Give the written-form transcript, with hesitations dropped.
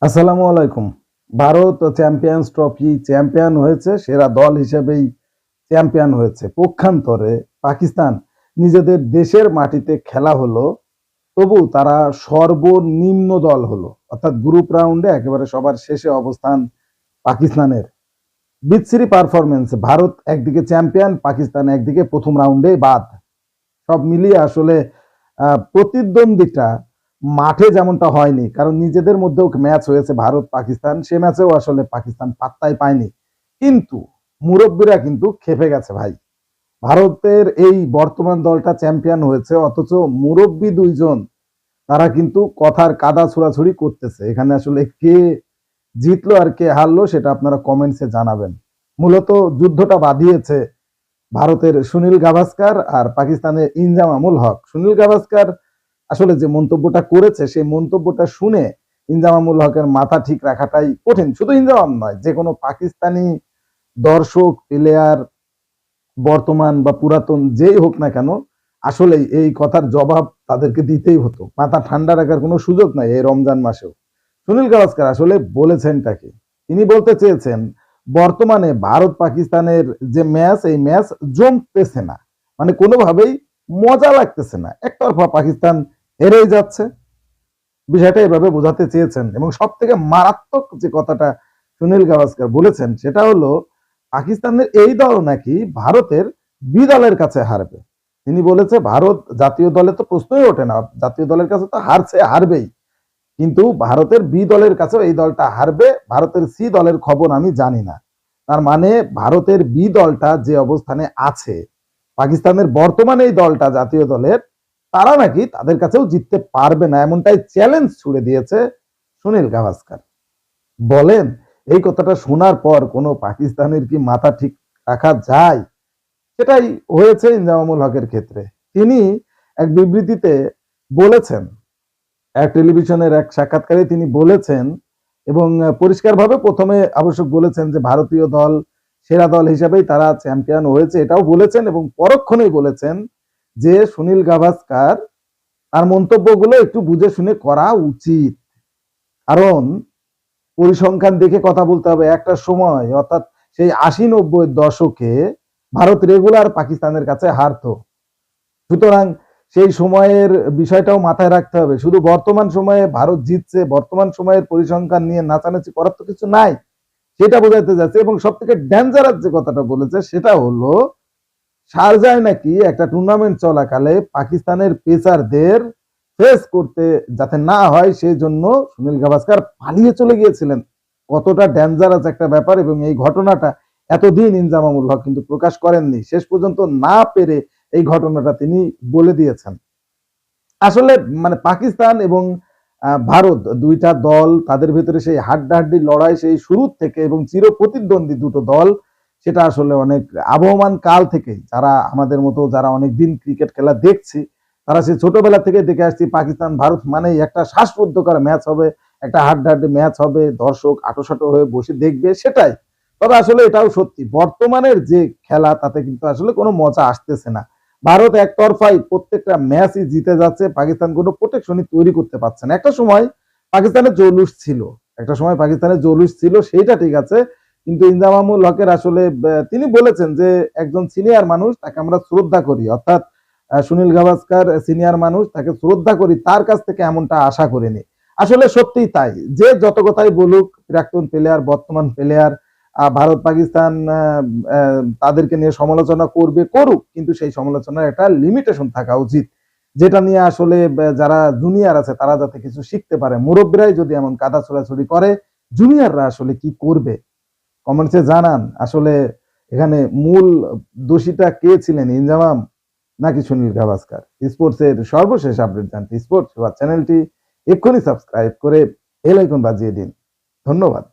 আসসালামু আলাইকুম। Bharat champions trophy champion হয়েছে, সেরা দল হিসেবেই চ্যাম্পিয়ন হয়েছে। পক্ষান্তরে পাকিস্তান নিজেদের দেশের মাটিতে খেলা হলো, তবু তারা সর্বনিম্ন দল হলো। অর্থাৎ গ্রুপ রাউন্ডে একেবারে সবার শেষে অবস্থান পাকিস্তানের। বিচ্ছিরি পারফরমেন্স। ভারত একদিকে চ্যাম্পিয়ন, পাকিস্তান একদিকে প্রথম রাউন্ডে বাদ। সব মিলিয়ে আসলে প্রতিদ্বন্দ্বিতা মাঠে যেমনটা হয়নি, কারণ নিজেদের মধ্যেও ম্যাচ হয়েছে ভারত পাকিস্তান, সে ম্যাচেও আসলে পাকিস্তান পাত্তাই পায়নি। কিন্তু মুরব্বীরা কিন্তু খেপে গেছে ভাই। ভারতের এই বর্তমান দলটা চ্যাম্পিয়ন হয়েছে, অথচ মুরব্বী দুইজন তারা কিন্তু কথার কাদা ছোড়াছুড়ি করতেছে। এখানে আসলে কে জিতলো আর কে হারলো সেটা আপনারা কমেন্টসে জানাবেন। মূলত যুদ্ধটা বাঁধিয়েছে ভারতের সুনীল গাভাস্কার আর পাকিস্তানের ইনজামামুল হক। সুনীল গাভাস্কার আসলে যে মন্তব্যটা করেছে, সেই মন্তব্যটা শুনে ইনজামামুল হকের মাথা ঠিক রাখাটাই কঠিন। শুধু ইনজামাম নয়, যে কোনো পাকিস্তানি দর্শক, প্লেয়ার, বর্তমান বা পুরাতন যেই হোক না কেন, আসলে এই কথার জবাব তাদেরকে দিতেই হতো। মাথা ঠান্ডা রাখার কোনো সুযোগ নাই এই রমজান মাসেও। সুনীল গাভাস্কার আসলে বলেছেনটা কি? তিনি বলতে চেয়েছেন বর্তমানে ভারত পাকিস্তানের যে ম্যাচ, এই ম্যাচ জমতেছে না, মানে কোনোভাবেই মজা লাগতেছে না, একতরফা পাকিস্তান হেরেই যাচ্ছে। বিষয়টা এভাবে বোঝাতে চেয়েছেন। এবং সব থেকে মারাত্মক যে কথাটা সুনীল গাভাস্কার বলেছেন সেটা হলো পাকিস্তানের এই দল নাকি ভারতের বি দলের কাছে হারবে। তিনি বলেছে ভারত জাতীয় দলে তো প্রশ্নই ওঠে না, জাতীয় দলের কাছে তো হারবেই, কিন্তু ভারতের বি দলের কাছেও এই দলটা হারবে। ভারতের সি দলের খবর আমি জানি না। তার মানে ভারতের বি দলটা যে অবস্থানে আছে, পাকিস্তানের বর্তমানে এই দলটা জাতীয় দলের, তারা নাকি তাদের কাছেও জিততে পারবে না, এমনটাই চ্যালেঞ্জ ছুড়ে দিয়েছে সুনীল গাভাস্কার। বলেন, এই কথাটা শোনার পর কোনো পাকিস্তানের কি মাথা ঠিক রাখা যায়? সেটাই হয়েছে ইনজামামুল হকের ক্ষেত্রে। তিনি এক বিবৃতিতে বলেছেন, এক টেলিভিশনের এক সাক্ষাৎকারে তিনি বলেছেন, এবং পরিষ্কারভাবে প্রথমে আবশ্যক বলেছেন যে ভারতীয় দল সেরা দল হিসেবেই তারা চ্যাম্পিয়ন হয়েছে, এটাও বলেছেন, এবং পরক্ষণেই বলেছেন যে সুনীল গাভাস্কার তার মন্তব্যগুলো একটু বুঝে শুনে করা উচিত। কারণ পরিসংখ্যান দেখে কথা বলতে হবে। একটা সময়, অর্থাৎ সেই ৮০-৯০ দশকে ভারত রেগুলার পাকিস্তানের কাছে হারতো। সুতরাং সেই সময়ের বিষয়টাও মাথায় রাখতে হবে। শুধু বর্তমান সময়ে ভারত জিতছে, বর্তমান সময়ের পরিসংখ্যান নিয়ে নাচানাচি করার তো কিছু নাই, সেটা বোঝাতে যাচ্ছে। এবং সব থেকে ডেঞ্জারাস যে কথাটা বলেছে সেটা হলো শারজায় নাকি একটা টুর্নামেন্ট চলাকালে পাকিস্তানের পেসারদের ফেস করতে যাতে না হয় সেই জন্য সুনীল গাভাস্কার পালিয়ে চলে গিয়েছিলেন। কতটা ডেঞ্জারাস একটা ব্যাপার! এবং এই ঘটনাটা এতদিন ইনজামামুল হক কিন্তু প্রকাশ করেননি, শেষ পর্যন্ত না পেরে এই ঘটনাটা তিনি বলে দিয়েছেন। আসলে মানে পাকিস্তান এবং ভারত দুইটা দল, তাদের ভিতরে সেই হাড্ডাহাড্ডি লড়াই সেই শুরু থেকে, এবং চির প্রতিদ্বন্দ্বী দুটো দল, সেটা আসলে অনেক আবহমান কাল থেকে, যারা আমাদের মতো যারা অনেকদিন ক্রিকেট খেলা দেখছি, তারা সেই ছোটবেলা থেকে দেখে আসছি পাকিস্তান ভারত মানেই একটা শ্বাসরুদ্ধকর ম্যাচ হবে, একটা হাড্ডাহাড্ডি ম্যাচ হবে, দর্শক আটোসাটো হয়ে বসে দেখবে, সেটাই। তবে আসলে এটাও সত্যি, বর্তমানের যে খেলা তাতে কিন্তু আসলে কোনো মজা আসতেছে না। ভারত একতরফাই প্রত্যেকটা ম্যাচই জিতে যাচ্ছে, পাকিস্তান কোনো প্রোটেকশনই তৈরি করতে পারছে না। একটা সময় পাকিস্তানের জৌলুস ছিল, একটা সময় পাকিস্তানের জৌলুস ছিল, সেইটা ঠিক আছে। কিন্তু ইনজামামুল হকের আসলে তিনি বলেছেন যে একজন সিনিয়র মানুষ, তাকে আমরা শ্রদ্ধা করি, অর্থাৎ সুনীল গাভাস্কার সিনিয়র মানুষ, তাকে শ্রদ্ধা করি, তার কাছ থেকে এমনটা আশা করিনি। আসলে সত্যিই তাই, যে যত কথাই বলুক, প্রাক্তন প্লেয়ার, বর্তমান প্লেয়ার, ভারত পাকিস্তান তাদেরকে নিয়ে সমালোচনা করবে, করুক, কিন্তু সেই সমালোচনার একটা লিমিটেশন থাকা উচিত, যেটা নিয়ে আসলে যারা জুনিয়র আছে তারা যাতে কিছু শিখতে পারে। মুরব্বীরাই যদি এমন কাদা ছোড়াছুড়ি করে, জুনিয়ররা আসলে কি করবে? কমেন্টসে জানান। আসলে এখানে মূল দোষীটা কে ছিলেন, ইনজামাম নাকি সুনীল গাভাস্কার? স্পোর্টসের সর্বশেষ আপডেট জানতে স্পোর্টস চ্যানেলটি এক্ষুনি সাবস্ক্রাইব করে বেল আইকন বাজিয়ে দিন। ধন্যবাদ।